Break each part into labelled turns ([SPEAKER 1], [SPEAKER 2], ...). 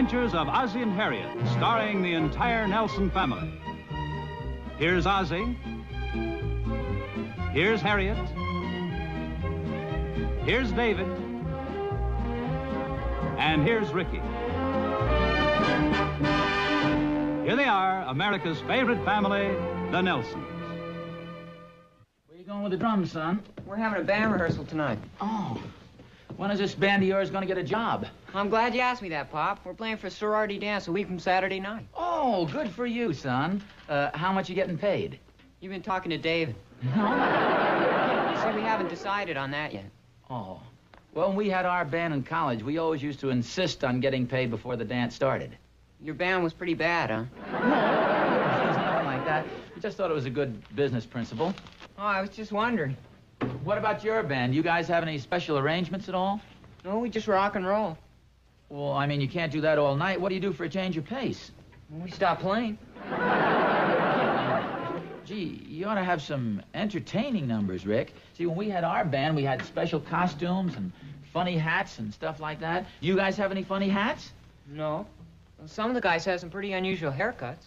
[SPEAKER 1] adventures of Ozzie and Harriet, starring the entire Nelson family. Here's Ozzie. Here's Harriet. Here's David. And here's Ricky. Here they are, America's favorite family, the Nelsons.
[SPEAKER 2] Where you going with the drums, son?
[SPEAKER 3] We're having a band rehearsal tonight.
[SPEAKER 2] Oh. When is this band of yours going to get a job?
[SPEAKER 3] I'm glad you asked me that, Pop. We're playing for a sorority dance a week from Saturday night.
[SPEAKER 2] Oh, good for you, son. How much you getting paid?
[SPEAKER 3] You've been talking to David.
[SPEAKER 2] No?
[SPEAKER 3] You see, we haven't decided on that yet.
[SPEAKER 2] Oh. Well, when we had our band in college, we always used to insist on getting paid before the dance started.
[SPEAKER 3] Your band was pretty bad, huh?
[SPEAKER 2] No, it's nothing like that. We just thought it was a good business principle.
[SPEAKER 3] Oh, I was just wondering.
[SPEAKER 2] What about your band? You guys have any special arrangements at all?
[SPEAKER 3] No, we just rock and roll.
[SPEAKER 2] Well, I mean, you can't do that all night. What do you do for a change of pace?
[SPEAKER 3] We stopped playing.
[SPEAKER 2] Gee, you ought to have some entertaining numbers, Rick. See, when we had our band, we had special costumes and funny hats and stuff like that. You guys have any funny hats?
[SPEAKER 3] No. Well, some of the guys have some pretty unusual haircuts.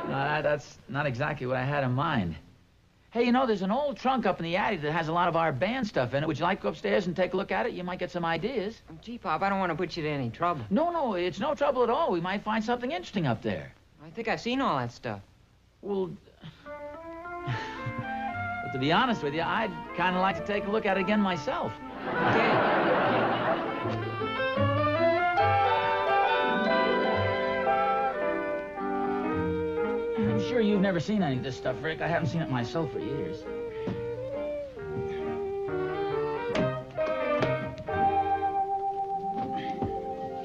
[SPEAKER 2] No, that's not exactly what I had in mind. Hey, you know, there's an old trunk up in the attic that has a lot of our band stuff in it. Would you like to go upstairs and take a look at it? You might get some ideas.
[SPEAKER 3] Gee, Pop, I don't want to put you to any trouble.
[SPEAKER 2] No, it's no trouble at all. We might find something interesting up there.
[SPEAKER 3] I think I've seen all that stuff.
[SPEAKER 2] Well, but to be honest with you, I'd kind of like to take a look at it again myself.
[SPEAKER 3] Okay.
[SPEAKER 2] I'm sure you've never seen any of this stuff, Rick. I haven't seen it myself for years.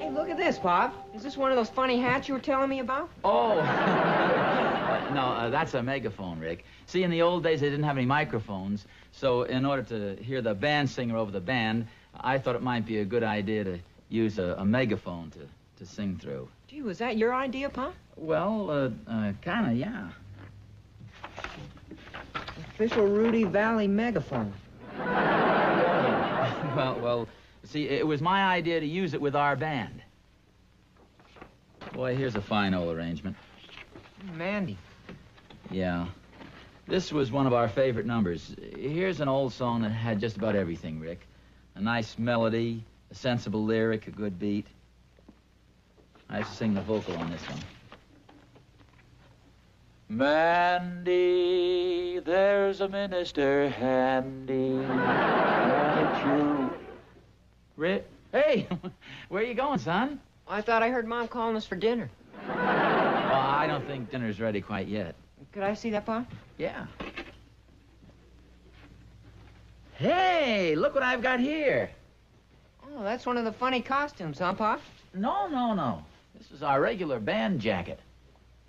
[SPEAKER 3] Hey, look at this, Pop. Is this one of those funny hats you were telling me about?
[SPEAKER 2] Oh. No, that's a megaphone, Rick. See, in the old days, they didn't have any microphones, so in order to hear the band singer over the band, I thought it might be a good idea to use a megaphone to sing through.
[SPEAKER 3] Gee, was that your idea, Pop?
[SPEAKER 2] Well, kind of, yeah.
[SPEAKER 3] Official Rudy Valley megaphone.
[SPEAKER 2] Well, see, it was my idea to use it with our band. Boy, here's a fine old arrangement.
[SPEAKER 3] Mandy.
[SPEAKER 2] Yeah. This was one of our favorite numbers. Here's an old song that had just about everything, Rick. A nice melody, a sensible lyric, a good beat. I have to sing the vocal on this one. Mandy, there's a minister handy. At you. Rick? Hey, where you going, son?
[SPEAKER 3] I thought I heard Mom calling us for dinner.
[SPEAKER 2] Well, I don't think dinner's ready quite yet.
[SPEAKER 3] Could I see that, Pop?
[SPEAKER 2] Yeah. Hey, look what I've got here.
[SPEAKER 3] Oh, that's one of the funny costumes, huh, Pop?
[SPEAKER 2] No. This is our regular band jacket.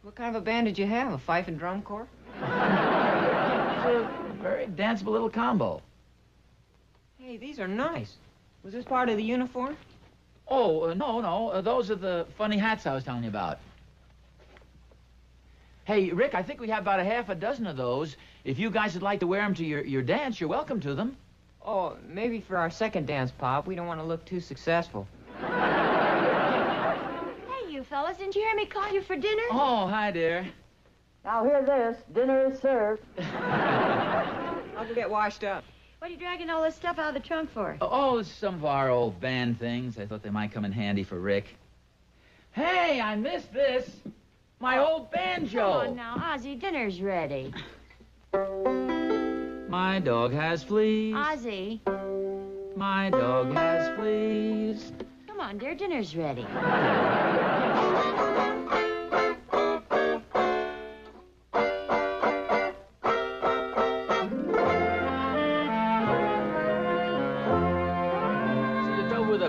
[SPEAKER 3] What kind of a band did you have? A fife and drum corps?
[SPEAKER 2] It's a very danceable little combo.
[SPEAKER 3] Hey, these are nice. Was this part of the uniform?
[SPEAKER 2] Oh, no. Those are the funny hats I was telling you about. Hey, Rick, I think we have about a half a dozen of those. If you guys would like to wear them to your dance, you're welcome to them.
[SPEAKER 3] Oh, maybe for our second dance, Pop. We don't want to look too successful.
[SPEAKER 4] Hey, you fellas, didn't you hear me call you for dinner?
[SPEAKER 2] Oh, hi, dear.
[SPEAKER 5] Now hear this, dinner is served.
[SPEAKER 3] I'll go get washed up.
[SPEAKER 4] What are you dragging all this stuff out of the trunk for?
[SPEAKER 2] Oh, some of our old band things. I thought they might come in handy for Rick. Hey, I missed this. My old banjo.
[SPEAKER 4] Come on now, Ozzie, dinner's ready.
[SPEAKER 2] My dog has fleas.
[SPEAKER 4] Ozzie.
[SPEAKER 2] My dog has fleas.
[SPEAKER 4] Come on, dear, dinner's ready.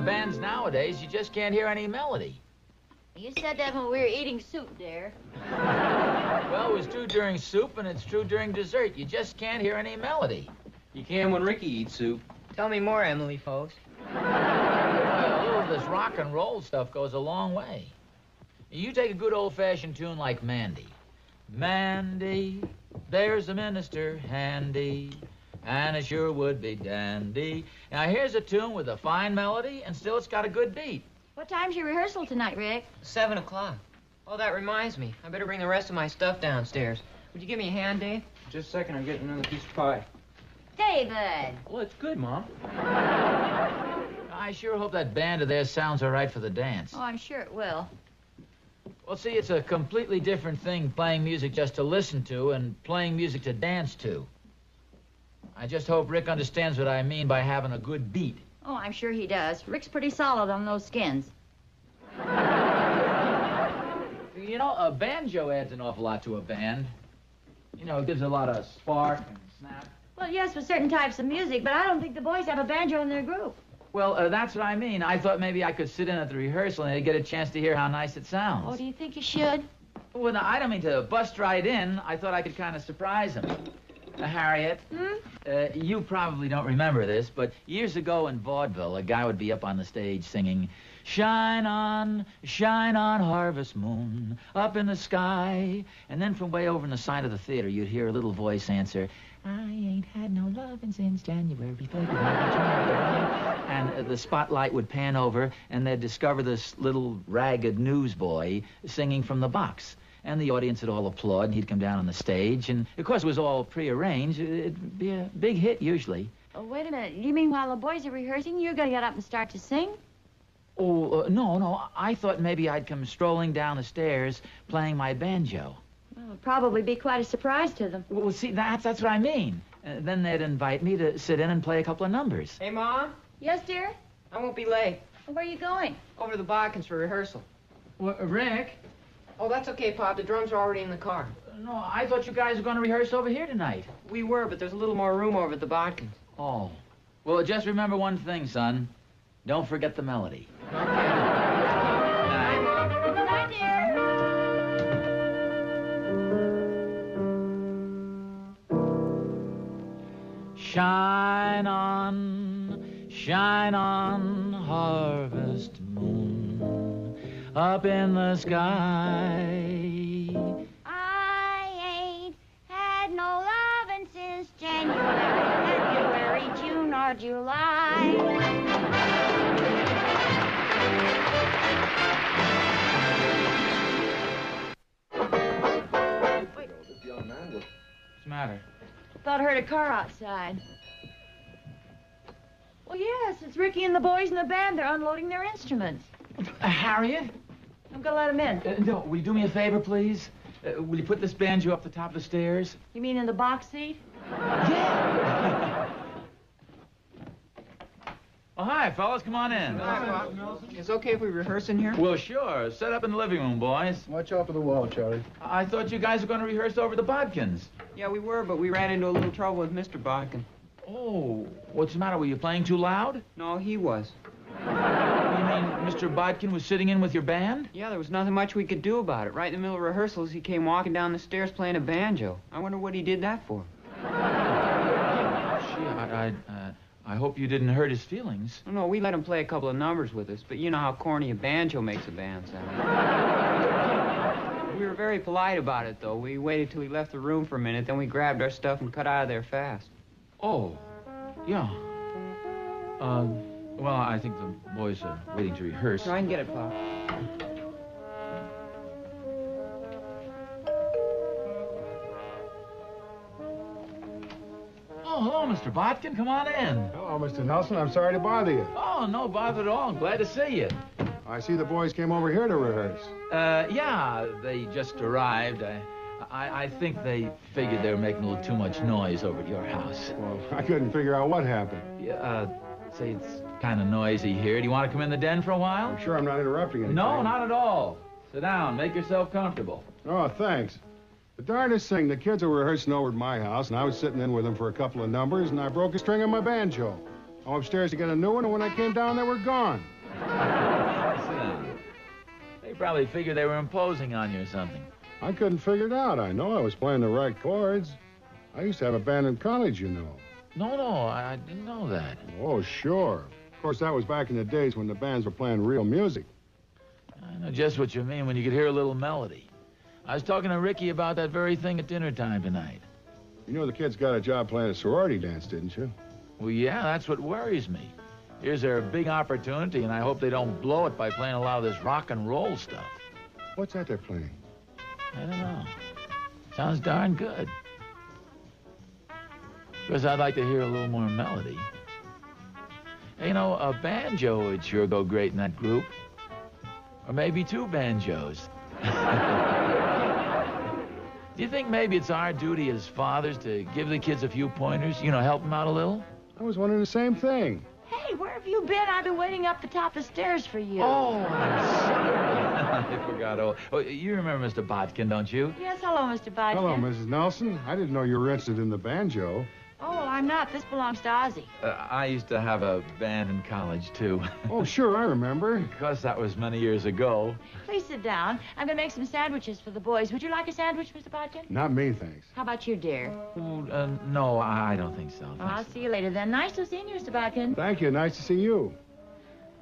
[SPEAKER 2] Bands nowadays, you just can't hear any melody.
[SPEAKER 4] You said that when we were eating soup, dear.
[SPEAKER 2] Well, it was true during soup, and it's true during dessert. You just can't hear any melody.
[SPEAKER 6] You can when Ricky eats soup.
[SPEAKER 3] Tell me more, Emily, folks.
[SPEAKER 2] Well, this rock and roll stuff goes a long way. You take a good old-fashioned tune like Mandy. Mandy, there's a minister handy. And it sure would be dandy. Now, here's a tune with a fine melody, and still it's got a good beat.
[SPEAKER 4] What time's your rehearsal tonight, Rick?
[SPEAKER 3] 7 o'clock. Oh, that reminds me. I better bring the rest of my stuff downstairs. Would you give me a hand, Dave? Just a second, I'm getting another piece of pie.
[SPEAKER 4] David!
[SPEAKER 6] Well, it's good, Mom.
[SPEAKER 2] I sure hope that band of theirs sounds all right for the dance.
[SPEAKER 4] Oh, I'm sure it will.
[SPEAKER 2] Well, see, it's a completely different thing playing music just to listen to and playing music to dance to. I just hope Rick understands what I mean by having a good beat.
[SPEAKER 4] Oh, I'm sure he does. Rick's pretty solid on those skins.
[SPEAKER 2] You know, a banjo adds an awful lot to a band. You know, it gives a lot of spark and snap.
[SPEAKER 4] Well, yes, for certain types of music, but I don't think the boys have a banjo in their group.
[SPEAKER 2] Well, that's what I mean. I thought maybe I could sit in at the rehearsal and they'd get a chance to hear how nice it sounds.
[SPEAKER 4] Oh, do you think you should?
[SPEAKER 2] Well, no, I don't mean to bust right in. I thought I could kind of surprise them. Harriet, you probably don't remember this, but years ago in vaudeville, a guy would be up on the stage singing, shine on, harvest moon, up in the sky. And then from way over in the side of the theater, you'd hear a little voice answer, I ain't had no lovin' since January, February. And the spotlight would pan over, and they'd discover this little ragged newsboy singing from the box. And the audience would all applaud, and he'd come down on the stage. And, of course, it was all prearranged. It'd be a big hit, usually.
[SPEAKER 4] Oh, wait a minute. You mean while the boys are rehearsing, you're going to get up and start to sing?
[SPEAKER 2] Oh, no. I thought maybe I'd come strolling down the stairs playing my banjo.
[SPEAKER 4] Well, it'll probably be quite a surprise to them.
[SPEAKER 2] Well, see, that's what I mean. Then they'd invite me to sit in and play a couple of numbers.
[SPEAKER 3] Hey, Mom?
[SPEAKER 4] Yes, dear?
[SPEAKER 3] I won't be late.
[SPEAKER 4] Where are you going?
[SPEAKER 3] Over to the Bodkins for rehearsal.
[SPEAKER 2] Well, Rick?
[SPEAKER 3] Oh, that's okay, Pop. The drums are already in the car.
[SPEAKER 2] No, I thought you guys were going to rehearse over here tonight.
[SPEAKER 3] We were, but there's a little more room over at the Bodkins.
[SPEAKER 2] Oh. Well, just remember one thing, son. Don't forget the melody.
[SPEAKER 3] Okay.
[SPEAKER 4] Good night, dear.
[SPEAKER 2] Shine on, harvest moon, up in the sky.
[SPEAKER 4] I ain't had no lovin' since January, February, June, or July.
[SPEAKER 2] What's the matter?
[SPEAKER 4] Thought I heard a car outside. Well, yes, it's Ricky and the boys in the band. They're unloading their instruments.
[SPEAKER 2] Harriet?
[SPEAKER 4] I'm gonna let them in.
[SPEAKER 2] No, will you do me a favor, please? Will you put this banjo up the top of the stairs?
[SPEAKER 4] You mean in the box seat?
[SPEAKER 2] Yeah! Oh, hi, fellas. Come on in.
[SPEAKER 3] It's okay if we rehearse in here?
[SPEAKER 2] Well, sure. Set up in the living room, boys.
[SPEAKER 7] Watch out for the wall, Charlie.
[SPEAKER 2] I thought you guys were going to rehearse over the Bodkins.
[SPEAKER 3] Yeah, we were, but we ran into a little trouble with Mr. Bodkin.
[SPEAKER 2] Oh, what's the matter? Were you playing too loud?
[SPEAKER 3] No, he was.
[SPEAKER 2] You mean Mr. Bodkin was sitting in with your band?
[SPEAKER 3] Yeah, there was nothing much we could do about it. Right in the middle of rehearsals, he came walking down the stairs playing a banjo. I wonder what he did that for.
[SPEAKER 2] Gee, I hope you didn't hurt his feelings.
[SPEAKER 3] No, we let him play a couple of numbers with us, but you know how corny a banjo makes a band sound. We were very polite about it, though. We waited till he left the room for a minute, then we grabbed our stuff and cut out of there fast.
[SPEAKER 2] Oh, yeah. Well, I think the boys are waiting to rehearse.
[SPEAKER 3] So I can get it, Pop.
[SPEAKER 2] Oh, hello, Mr. Bodkin. Come on in.
[SPEAKER 7] Hello, Mr. Nelson. I'm sorry to bother you.
[SPEAKER 2] Oh, no bother at all. Glad to see you.
[SPEAKER 7] I see the boys came over here to rehearse.
[SPEAKER 2] Yeah, they just arrived. I think they figured they were making a little too much noise over at your house.
[SPEAKER 7] Well, I couldn't figure out what happened.
[SPEAKER 2] Yeah, say it's kind of noisy here. Do you want to come in the den for a while?
[SPEAKER 7] I'm sure I'm not interrupting anything.
[SPEAKER 2] No, not at all. Sit down. Make yourself comfortable.
[SPEAKER 7] Oh, thanks. The darndest thing, the kids were rehearsing over at my house, and I was sitting in with them for a couple of numbers, and I broke a string on my banjo. I'm upstairs to get a new one, and when I came down, they were gone.
[SPEAKER 2] Sit down. They probably figured they were imposing on you or something.
[SPEAKER 7] I couldn't figure it out. I know I was playing the right chords. I used to have a band in college, you know.
[SPEAKER 2] No, I didn't know that.
[SPEAKER 7] Oh, sure. Of course, that was back in the days when the bands were playing real music.
[SPEAKER 2] I know just what you mean when you could hear a little melody. I was talking to Ricky about that very thing at dinner time tonight.
[SPEAKER 7] You know the kid's got a job playing a sorority dance, didn't you?
[SPEAKER 2] Well, yeah, that's what worries me. Here's their big opportunity, and I hope they don't blow it by playing a lot of this rock and roll stuff.
[SPEAKER 7] What's that they're playing?
[SPEAKER 2] I don't know. Sounds darn good. Because I'd like to hear a little more melody. Hey, you know, a banjo would sure go great in that group. Or maybe 2 banjos. Do you think maybe it's our duty as fathers to give the kids a few pointers? You know, help them out a little?
[SPEAKER 7] I was wondering the same thing.
[SPEAKER 4] Hey, where have you been? I've been waiting up the top of the stairs for you.
[SPEAKER 2] Oh, I'm sorry. I forgot. Oh, you remember Mr. Botkin, don't you?
[SPEAKER 4] Yes, hello, Mr. Bodkin.
[SPEAKER 7] Hello, Mrs. Nelson. I didn't know you were interested in the banjo.
[SPEAKER 4] Oh, well, I'm not. This belongs to Ozzie.
[SPEAKER 2] I used to have a band in college, too.
[SPEAKER 7] Oh, sure, I remember.
[SPEAKER 2] Of course, that was many years ago.
[SPEAKER 4] Please sit down. I'm going to make some sandwiches for the boys. Would you like a sandwich, Mr. Bodkin?
[SPEAKER 7] Not me, thanks.
[SPEAKER 4] How about you, dear?
[SPEAKER 2] Oh, no, I don't think so.
[SPEAKER 4] Oh, I'll see you later then. Nice to see you, Mr. Bodkin.
[SPEAKER 7] Thank you. Nice to see you.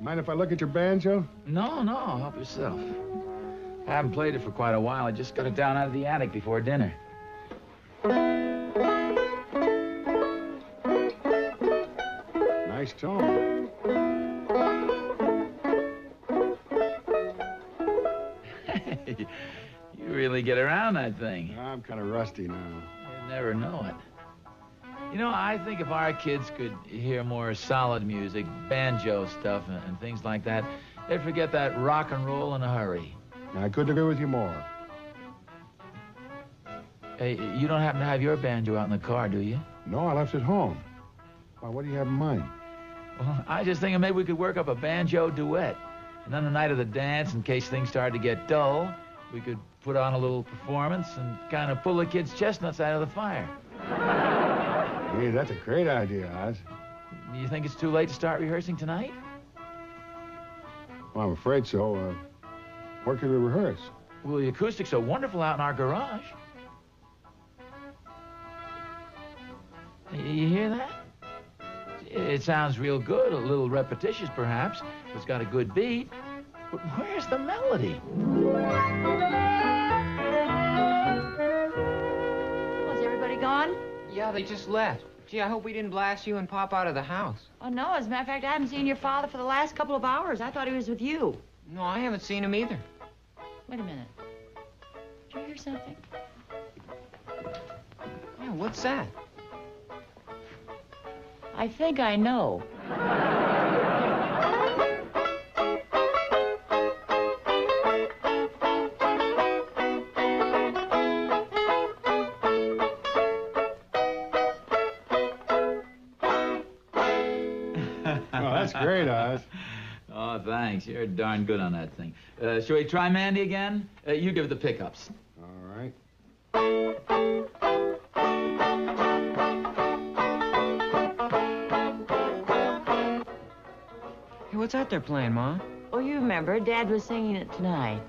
[SPEAKER 7] Mind if I look at your banjo?
[SPEAKER 2] No, help yourself. I haven't played it for quite a while. I just got it down out of the attic before dinner.
[SPEAKER 7] Nice tone.
[SPEAKER 2] You really get around that thing.
[SPEAKER 7] I'm kind of rusty now.
[SPEAKER 2] You never know it. You know, I think if our kids could hear more solid music, banjo stuff and things like that, they'd forget that rock and roll in a hurry.
[SPEAKER 7] I couldn't agree with you more.
[SPEAKER 2] Hey, you don't happen to have your banjo out in the car, do you?
[SPEAKER 7] No, I left it home. Why, what do you have in mind?
[SPEAKER 2] Well, I just think maybe we could work up a banjo duet. And on the night of the dance, in case things started to get dull, we could put on a little performance and kind of pull the kids' chestnuts out of the fire.
[SPEAKER 7] Hey, that's a great idea, Oz.
[SPEAKER 2] Do you think it's too late to start rehearsing tonight?
[SPEAKER 7] Well, I'm afraid so. Where could we rehearse?
[SPEAKER 2] Well, the acoustics are wonderful out in our garage. You hear that? It sounds real good, a little repetitious perhaps. It's got a good beat. But where's the melody?
[SPEAKER 4] Oh, is everybody gone?
[SPEAKER 3] Yeah, they just left. Gee, I hope we didn't blast you and Pop out of the house.
[SPEAKER 4] Oh, no. As a matter of fact, I haven't seen your father for the last couple of hours. I thought he was with you.
[SPEAKER 3] No, I haven't seen him either.
[SPEAKER 4] Wait a minute. Did you hear something?
[SPEAKER 3] Yeah, what's that?
[SPEAKER 4] I think I know.
[SPEAKER 7] Oh, that's great, Oz.
[SPEAKER 2] Oh, thanks. You're darn good on that thing. Shall we try Mandy again? You give it the pickups.
[SPEAKER 7] All right.
[SPEAKER 3] Hey, what's that they're playing, Ma?
[SPEAKER 4] Oh, you remember, Dad was singing it tonight.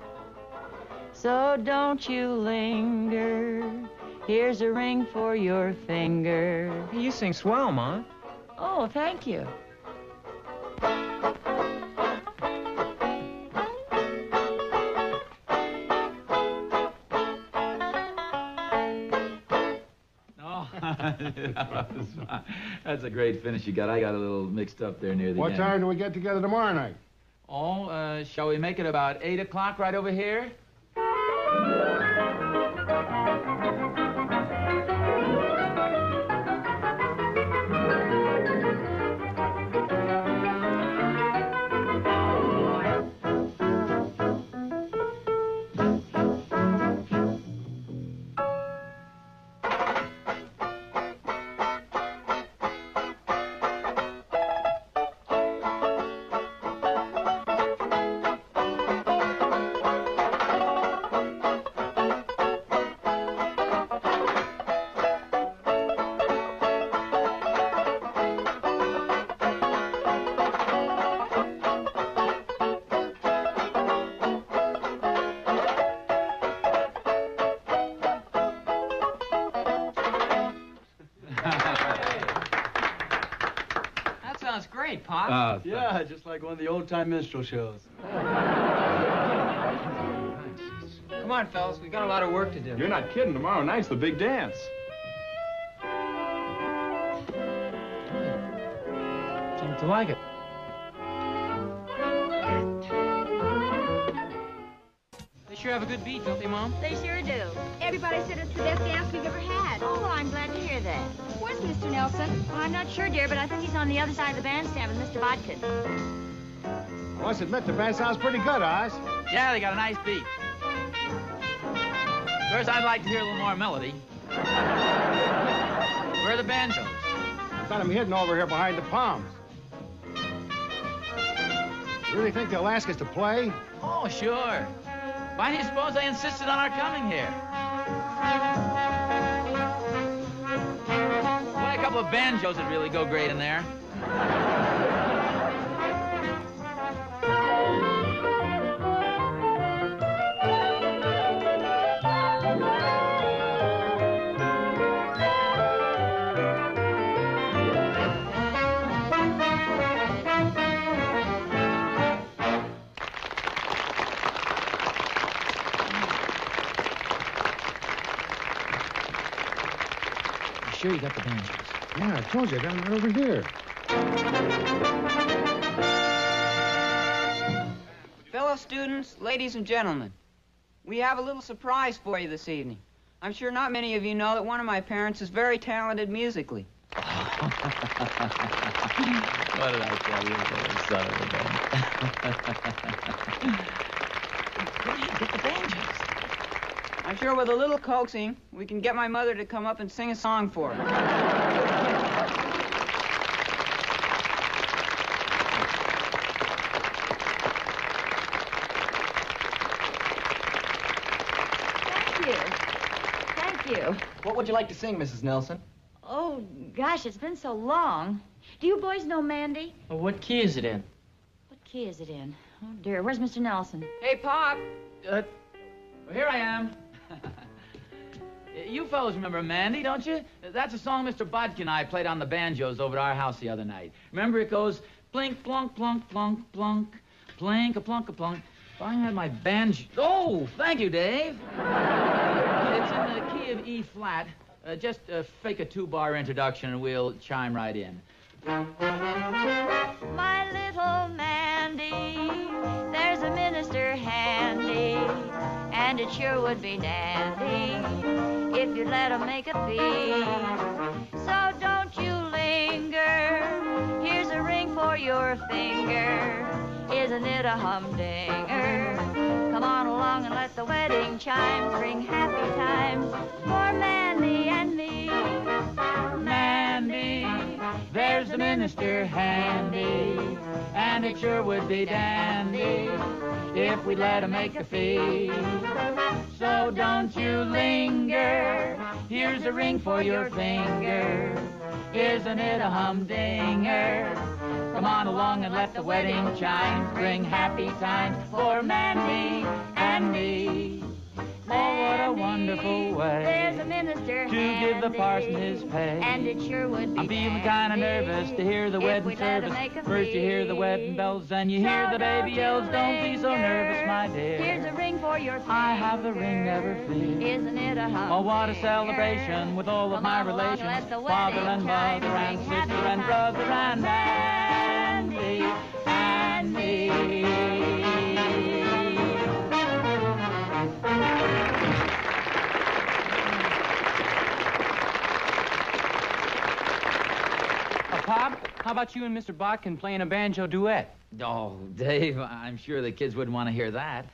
[SPEAKER 4] So don't you linger. Here's a ring for your finger.
[SPEAKER 3] Hey, you sing swell, Ma.
[SPEAKER 4] Oh, thank you.
[SPEAKER 2] That's a great finish you got. I got a little mixed up there near the end.
[SPEAKER 7] What time do we get together tomorrow night?
[SPEAKER 2] Oh, shall we make it about 8 o'clock right over here?
[SPEAKER 3] Sounds great, Pop.
[SPEAKER 6] Yeah, just like one of the old-time minstrel shows.
[SPEAKER 3] Come on, fellas. We got a lot of work to do.
[SPEAKER 6] You're not kidding. Tomorrow night's the big dance.
[SPEAKER 2] Seem to like it.
[SPEAKER 3] sure have a good beat, don't they, Mom?
[SPEAKER 8] They sure do.
[SPEAKER 9] Everybody said it's the best dance we've ever had.
[SPEAKER 8] Oh, well, I'm glad to hear that.
[SPEAKER 9] Where's Mr. Nelson?
[SPEAKER 8] Well, I'm not sure, dear, but I think he's on the other side of the bandstand with Mr. Bodkin.
[SPEAKER 7] I must admit, the band sounds pretty good, Oz.
[SPEAKER 2] Yeah, they got a nice beat. Of course, I'd like to hear a little more melody. Where are the banjos?
[SPEAKER 7] I've got them hidden over here behind the palms. You really think they'll ask us to play?
[SPEAKER 2] Oh, sure. Why do you suppose they insisted on our coming here? Well, a couple of banjos would really go great in there. Sure you got the banjos?
[SPEAKER 7] Yeah, I told you, I got them right over here.
[SPEAKER 10] Fellow students, ladies and gentlemen, we have a little surprise for you this evening. I'm sure not many of you know that one of my parents is very talented musically.
[SPEAKER 2] What did I tell you, little son of a gun? Where did you get the banjos?
[SPEAKER 10] I'm sure with a little coaxing, we can get my mother to come up and sing a song for us.
[SPEAKER 8] Thank you.
[SPEAKER 11] What would you like to sing, Mrs. Nelson?
[SPEAKER 8] Oh, gosh, it's been so long. Do you boys know Mandy?
[SPEAKER 3] Well, what key is it in?
[SPEAKER 8] What key is it in? Oh, dear. Where's Mr. Nelson?
[SPEAKER 10] Hey, Pop.
[SPEAKER 2] Well, here I am. You fellows remember Mandy, don't you? That's a song Mr. Bodkin and I played on the banjos over at our house the other night. Remember it goes, plink, plunk, plunk, plunk, plunk, plink, a plunk, a plunk. If I had my banjo... Oh, thank you, Dave. It's in the key of E flat. Just fake a 2-bar introduction and we'll chime right in.
[SPEAKER 8] My little Mandy, there's a minister handy, and it sure would be dandy if you'd let him make a fee. So don't you linger, here's a ring for your finger. Isn't it a humdinger? Come on along and let the wedding chimes bring happy times for Mandy and me.
[SPEAKER 2] Mandy, there's the minister handy, and it sure would be dandy if we'd let him make a fee. So don't you linger, here's a ring for your finger. Isn't it a humdinger? Come on along and let the wedding chimes bring happy times for Mandy and me. Oh, what a wonderful way
[SPEAKER 8] There's a minister
[SPEAKER 2] to give the parson his pay.
[SPEAKER 8] and it sure would be
[SPEAKER 2] I'm feeling kind of nervous to hear the wedding service. First you hear the wedding bells, then you hear the baby yells. Don't be so nervous, my dear.
[SPEAKER 8] Here's a ring for your finger.
[SPEAKER 2] I have the ring, never fear.
[SPEAKER 8] Isn't it a hum?
[SPEAKER 2] Oh, what a celebration with all of my relations, father and mother and sister and brother and Mandy and me.
[SPEAKER 3] Pop, how about you and Mr. Bodkin playing a banjo duet?
[SPEAKER 2] Oh, Dave, I'm sure the kids wouldn't want to hear that.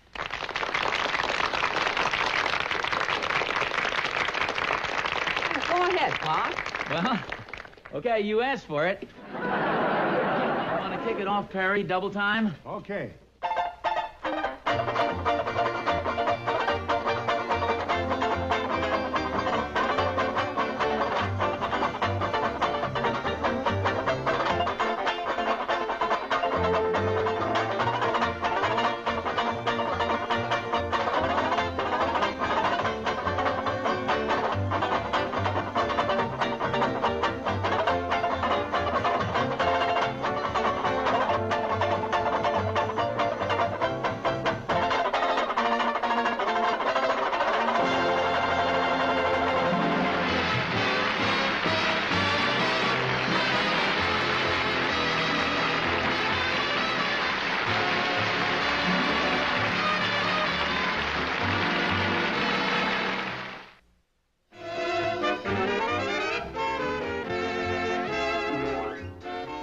[SPEAKER 10] Go ahead, Pop.
[SPEAKER 2] Well, okay, you asked for it. Want to kick it off, Perry, double time?
[SPEAKER 7] Okay.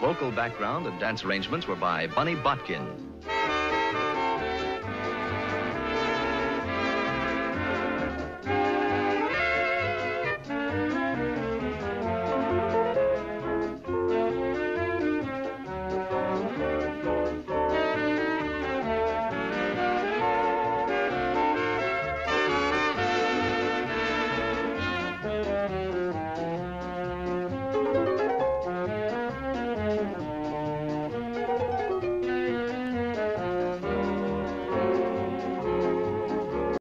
[SPEAKER 12] Vocal background and dance arrangements were by Bunny Botkin.